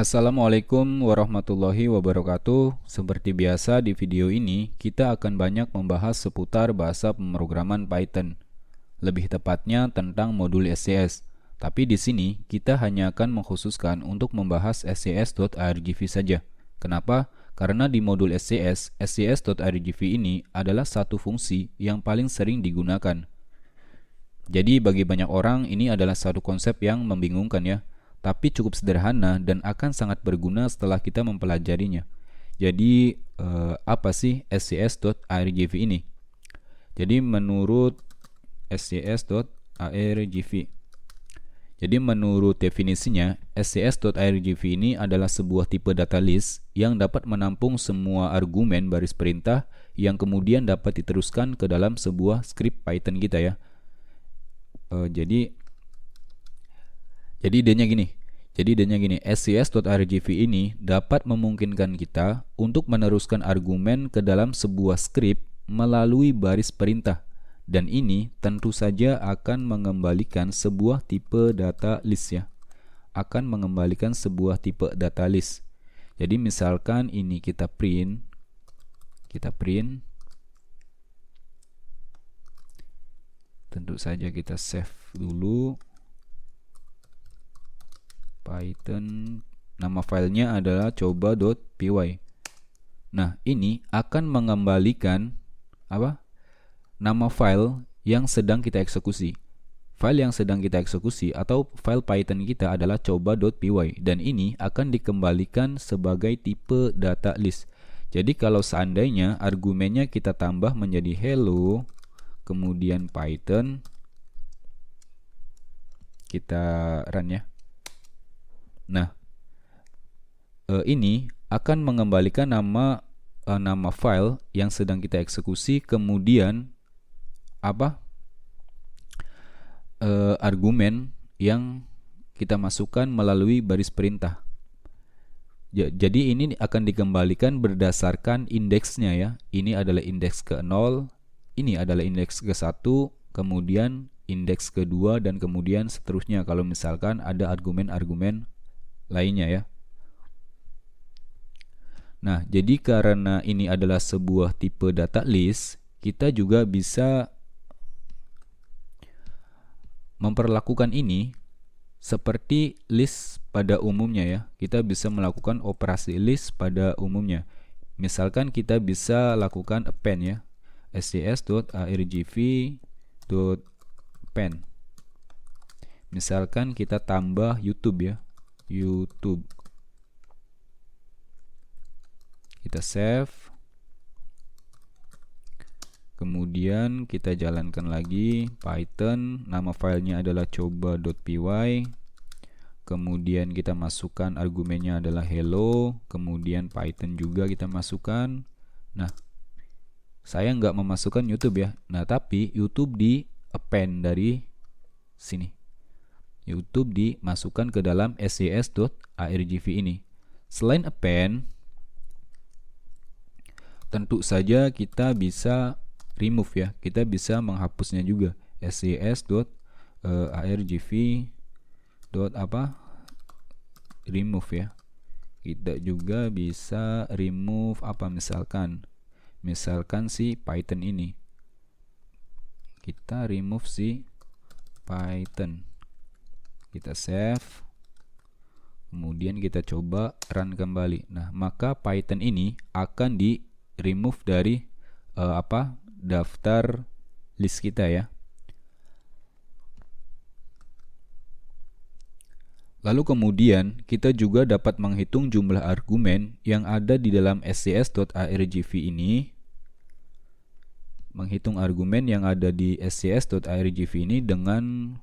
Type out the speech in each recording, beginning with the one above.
Assalamualaikum warahmatullahi wabarakatuh. Seperti biasa di video ini, kita akan banyak membahas seputar bahasa pemrograman Python. Lebih tepatnya tentang modul SCS. Tapi di sini kita hanya akan mengkhususkan untuk membahas scs.argv saja. Kenapa? Karena di modul SCS, scs.argv ini adalah satu fungsi yang paling sering digunakan. Jadi bagi banyak orang ini adalah satu konsep yang membingungkan ya, tapi cukup sederhana dan akan sangat berguna setelah kita mempelajarinya. Jadi apa sih scs.argv ini? Jadi menurut scs.argv, jadi menurut definisinya, scs.argv ini adalah sebuah tipe data list yang dapat menampung semua argumen baris perintah yang kemudian dapat diteruskan ke dalam sebuah script Python kita ya. Jadi idenya gini, scs.argv ini dapat memungkinkan kita untuk meneruskan argumen ke dalam sebuah script melalui baris perintah, dan ini tentu saja akan mengembalikan sebuah tipe data list ya. Akan mengembalikan sebuah tipe data list. Jadi misalkan ini kita print tentu saja kita save dulu. Python, nama filenya adalah coba.py. Nah, ini akan mengembalikan nama file yang sedang kita eksekusi. File yang sedang kita eksekusi atau file Python kita adalah coba.py, dan ini akan dikembalikan sebagai tipe data list. Jadi kalau seandainya argumennya kita tambah menjadi hello kemudian Python, kita run ya. Nah, ini akan mengembalikan nama file yang sedang kita eksekusi, kemudian argumen yang kita masukkan melalui baris perintah. Jadi ini akan dikembalikan berdasarkan indeksnya ya. Ini adalah indeks ke-0, ini adalah indeks ke-1, kemudian indeks ke-2, dan kemudian seterusnya kalau misalkan ada argumen-argumen lainnya ya. Nah, jadi karena ini adalah sebuah tipe data list, kita juga bisa memperlakukan ini seperti list pada umumnya ya. Kita bisa melakukan operasi list pada umumnya. Misalkan kita bisa lakukan append ya. scs.argv.append. Misalkan kita tambah YouTube ya. YouTube. Kita save. Kemudian kita jalankan lagi Python, nama filenya adalah coba.py. Kemudian kita masukkan argumennya adalah hello, kemudian Python juga kita masukkan. Nah, saya nggak memasukkan YouTube ya. Nah, tapi YouTube di append dari sini. YouTube dimasukkan ke dalam scs.argv ini. Selain append, tentu saja kita bisa remove ya. Kita bisa menghapusnya juga. scs.argv.remove ya. Kita juga bisa remove misalkan si Python ini. Kita remove si Python. Kita save. Kemudian kita coba run kembali. Nah, maka Python ini akan di remove dari daftar list kita ya. Lalu kemudian kita juga dapat menghitung jumlah argumen yang ada di dalam scs.argv ini. Menghitung argumen yang ada di scs.argv ini dengan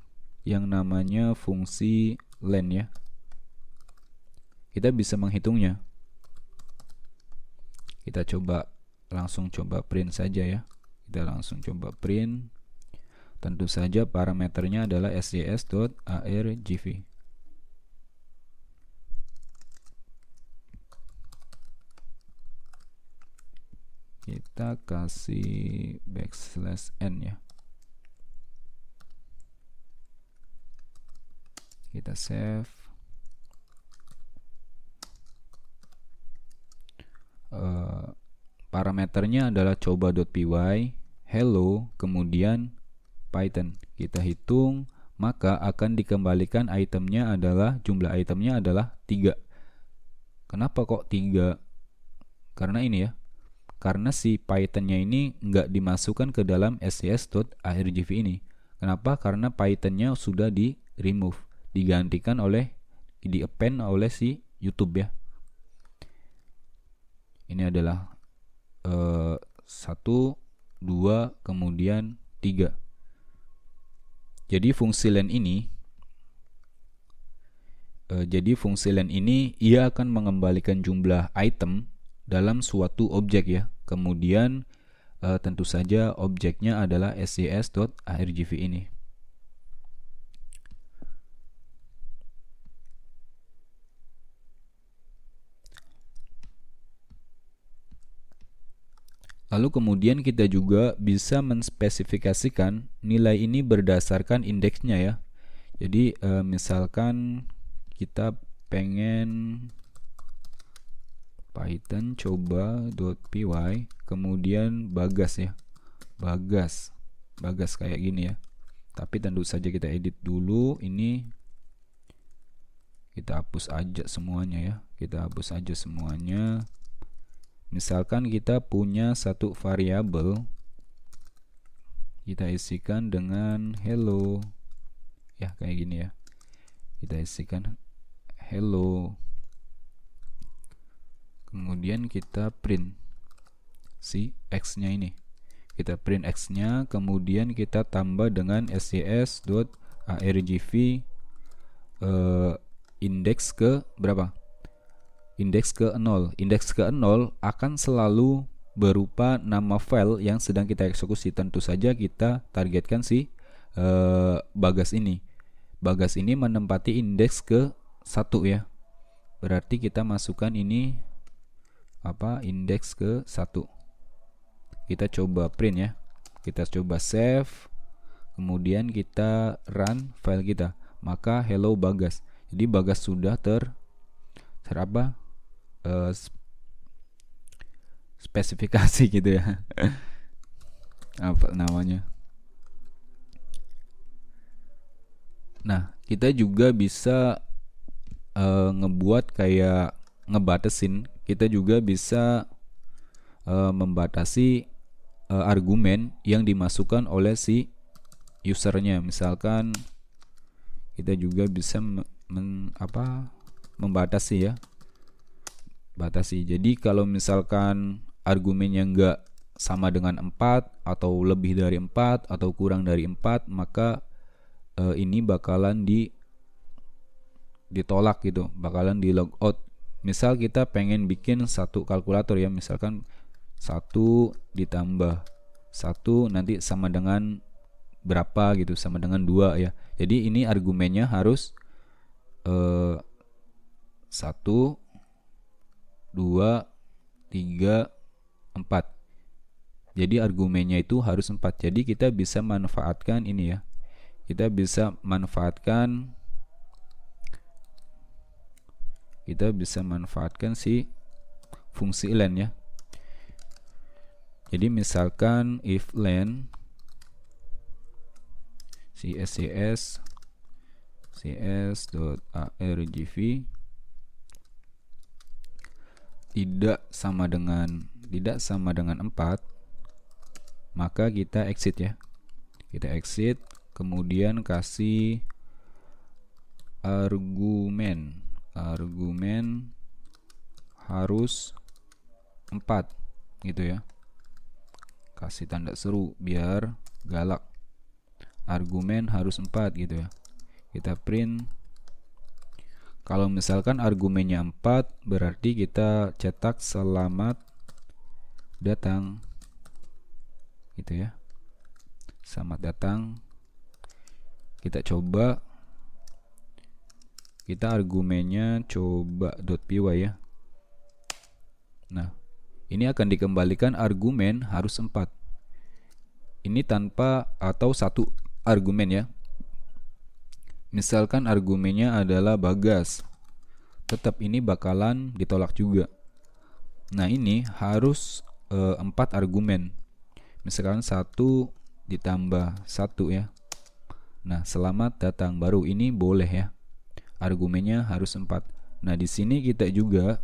yang namanya fungsi len ya. Kita bisa menghitungnya. Kita langsung coba print saja ya. Kita langsung coba print. Tentu saja parameternya adalah scs.argv. Kita kasih \n ya. Kita save. parameternya adalah coba.py, hello, kemudian Python. Kita hitung, maka akan dikembalikan itemnya adalah, jumlah itemnya adalah 3. Kenapa kok 3? Karena ini ya, karena si Pythonnya ini nggak dimasukkan ke dalam scs.argv ini. Kenapa? Karena Pythonnya sudah di remove, digantikan oleh, di append oleh si YouTube ya. Ini adalah 1, 2, kemudian 3. Jadi fungsi len ini ia akan mengembalikan jumlah item dalam suatu objek ya. Kemudian tentu saja objeknya adalah scs.argv ini. Lalu kemudian kita juga bisa menspesifikasikan nilai ini berdasarkan indeksnya ya. Jadi misalkan kita pengen Python coba.py, kemudian bagas ya. Bagas kayak gini ya. Tapi tentu saja kita edit dulu, ini kita hapus aja semuanya ya. Kita hapus aja semuanya. Misalkan kita punya satu variabel, kita isikan dengan hello ya, kayak gini ya. Kita isikan hello, kemudian kita print si x nya ini, kita print x nya, kemudian kita tambah dengan scs.argv indeks ke berapa? Indeks ke 0. Indeks ke 0 akan selalu berupa nama file yang sedang kita eksekusi. Tentu saja kita targetkan si bagas ini. Bagas ini menempati indeks ke 1 ya. Berarti kita masukkan ini indeks ke 1. Kita coba print ya. Kita coba save. Kemudian kita run file kita. Maka hello bagas. Jadi bagas sudah spesifikasi gitu ya. Apa namanya? Nah, kita juga bisa ngebuat kayak ngebatasin. Kita juga bisa membatasi argumen yang dimasukkan oleh si usernya. Misalkan kita juga bisa membatasi ya. Batasi. Jadi kalau misalkan argumennya enggak sama dengan 4 atau lebih dari 4 atau kurang dari 4, maka ini bakalan ditolak gitu, bakalan di log out. Misal kita pengen bikin satu kalkulator ya, misalkan 1 ditambah 1 nanti sama dengan berapa gitu, sama dengan 2 ya. Jadi ini argumennya harus 1, 2, 3, 4. Jadi argumennya itu harus 4. Jadi kita bisa manfaatkan ini ya. Kita bisa manfaatkan si fungsi len ya. Jadi misalkan if len cs.argv tidak sama dengan 4, maka kita exit ya. Kita exit, kemudian kasih argumen harus 4 gitu ya. Kasih tanda seru biar galak. Argumen harus 4 gitu ya. Kita print. Kalau misalkan argumennya 4, berarti kita cetak selamat datang gitu ya. Selamat datang. Kita coba, kita argumennya coba.py ya. Nah, ini akan dikembalikan argumen harus 4. Ini tanpa atau satu argumen ya. Misalkan argumennya adalah bagas, tetap ini bakalan ditolak juga. Nah, ini harus 4 argumen. Misalkan 1 ditambah 1 ya. Nah, selamat datang baru ini boleh ya. Argumennya harus 4. Nah, di sini kita juga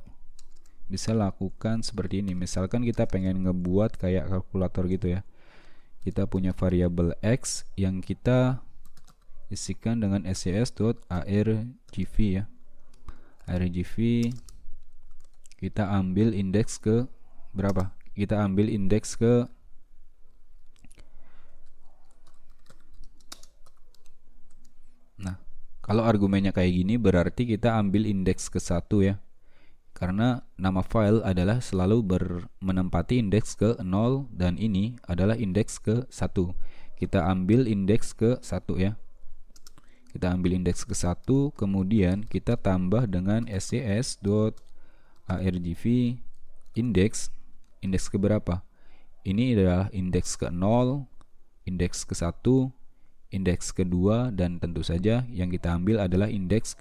bisa lakukan seperti ini. Misalkan kita pengen ngebuat kayak kalkulator gitu ya. Kita punya variabel x yang kita isikan dengan scs.argv ya. Argv kita ambil indeks ke berapa? Kita ambil indeks ke kalau argumennya kayak gini berarti kita ambil indeks ke 1 ya. Karena nama file adalah selalu menempati indeks ke 0 dan ini adalah indeks ke 1. Kita ambil indeks ke 1 ya. Kita ambil indeks ke 1, kemudian kita tambah dengan scs.argv indeks ke berapa? Ini adalah indeks ke 0, indeks ke 1, indeks kedua, dan tentu saja yang kita ambil adalah indeks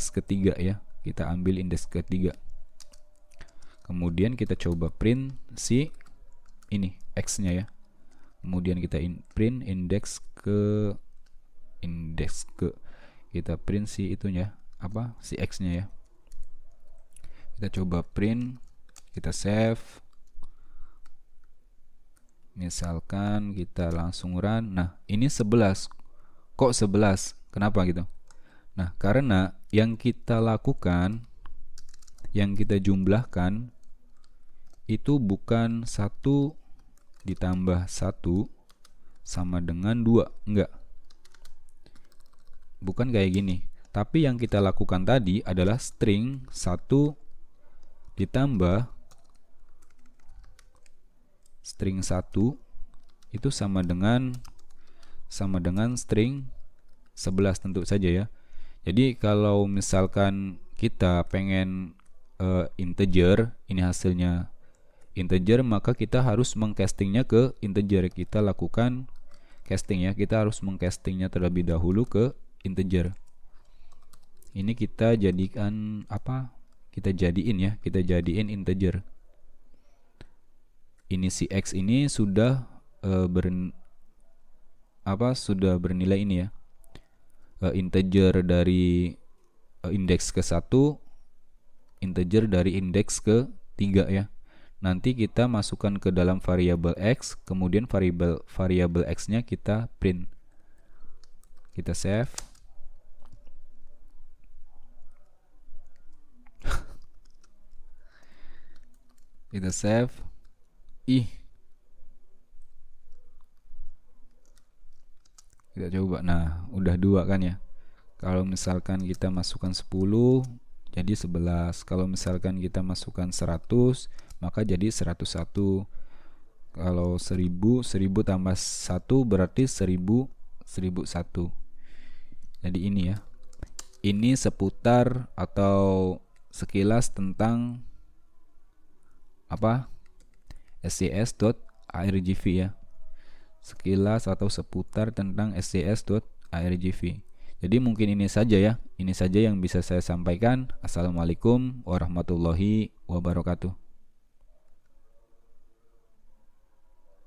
ketiga ya. Kita ambil indeks ketiga. Kemudian kita coba print si ini x-nya ya. Kemudian kita print indeks ke kita print si itunya si x-nya ya. Kita coba print, kita save. Misalkan kita langsung run. Nah, ini 11. Kok 11? Kenapa gitu? Nah, karena yang kita lakukan, yang kita jumlahkan itu bukan 1 ditambah 1 sama dengan 2. Enggak. Bukan kayak gini. Tapi yang kita lakukan tadi adalah string 1 ditambah string 1 itu sama dengan string 11 tentu saja ya. Jadi kalau misalkan kita pengen integer, ini hasilnya integer, maka kita harus mengcastingnya ke integer. Kita lakukan casting ya, kita harus mengcastingnya terlebih dahulu ke integer. Ini kita jadikan kita jadiin integer. Ini si x ini sudah sudah bernilai ini ya, integer dari indeks ke 1, integer dari indeks ke 3 ya. Nanti kita masukkan ke dalam variabel x, kemudian variabel x-nya kita print. Kita save. Kita save. Kita coba. Nah, udah 2 kan ya. Kalau misalkan kita masukkan 10 jadi 11. Kalau misalkan kita masukkan 100 maka jadi 101. Kalau 1000 tambah 1 berarti 1001. Jadi ini ya. Ini seputar atau sekilas tentang scs.argv ya. Sekilas atau seputar tentang scs.argv. Jadi mungkin ini saja ya. Ini saja yang bisa saya sampaikan. Assalamualaikum warahmatullahi wabarakatuh.